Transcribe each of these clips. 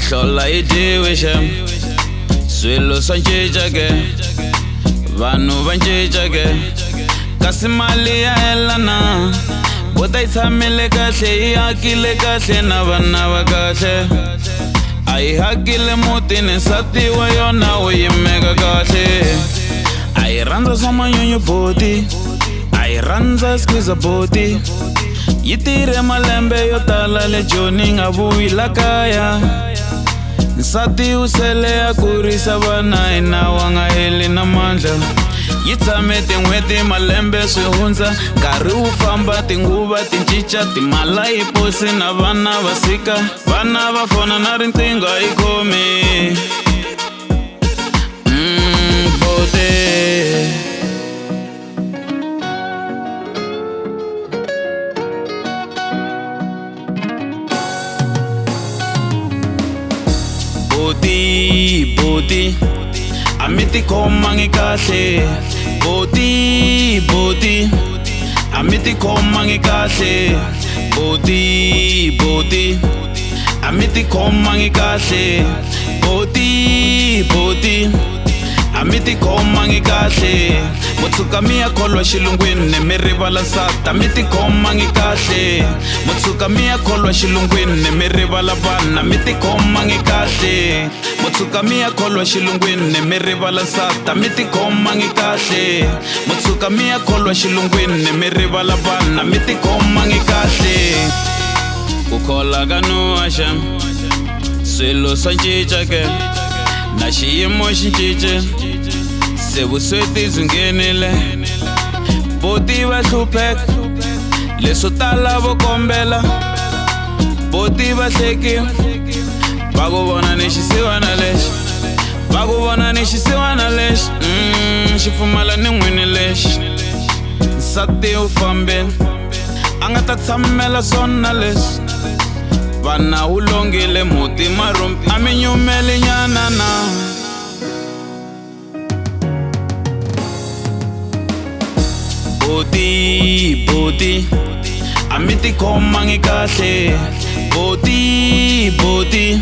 hlola idiwishe swilo swa cinca ke vanhu va cinca ke kasi mali ya helana Bota yi tshamile kahle yi hakile kahle na vana va kahle a yi hakile mutini nsati wa yona u yimeka kahle a yi rhandza swa manyunyu Boti a yi rhandza squeeze Boti yi tirhe malembe yo tala le Joni nga vuyi la kaya nsati u sele a kurisa vana hi nawu a nga heli na mandla yi tshame tin'hweti malembe swi hundza nkarhi wu famba tinguva ti cinca timala yi posi na vana va sika vana va fona na riqingho a yi khomi Boti Boti, Boti, a mi ti khomangi kahle Boti, Boti, a mi ti khomangi kahle Boti, Boti, a mi ti khomangi kahle Boti, Boti, a mi ti khomangi kahle Mutsuka mi ya kholwa xilungwini mi rivala nsati a mi ti khomangi kahle Mutsuka mi ya kholwa xilungwini mi rivala vana mi ti khomangi kahle Mutsuka mi ya kholwa xilungwini mi rivala nsati a mi ti khomangi kahle Mutsuka mi ya kholwa xilungwini mi rivala vana mi ti khomangi kahle ku khola ka nuhaxa swilo swa cinca ke na xiyimo xi cince se vusweti byi nghenile Boti va hlupheka leswo tala vo kombela Boti va hleki va ku vona ni xisiwana lexi va ku vona ni xisiwana lexi xi pfumala ni n'wini lexi nsati u fambeni a nga ta tshamela swona leswi vana wu longile muti marhumbi a mi nyumeli nyana na Boti, Boti, a mi ti khomangi kahle Boti, Boti,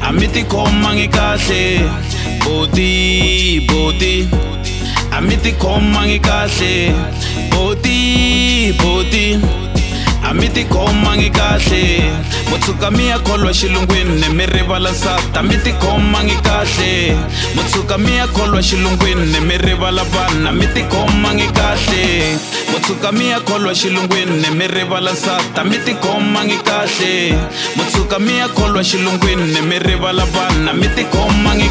a mi ti khomangi kahle Boti, Boti, a mi ti khomangi kahle Boti, Boti, a mi ti khomangi kahle Mutsuka mi ya kholwa xilungwini mi rivala nsati a mi ti khomangi kahle Mutsuka mi ya kholwa xilungwini mi rivala vana mi ti khomangi kahle Mutsuka mi ya kholwa xilungwini mi rivala nsati a mi ti khomangi kahle Mutsuka mi ya kholwa xilungwini mi rivala vana mi ti khomangi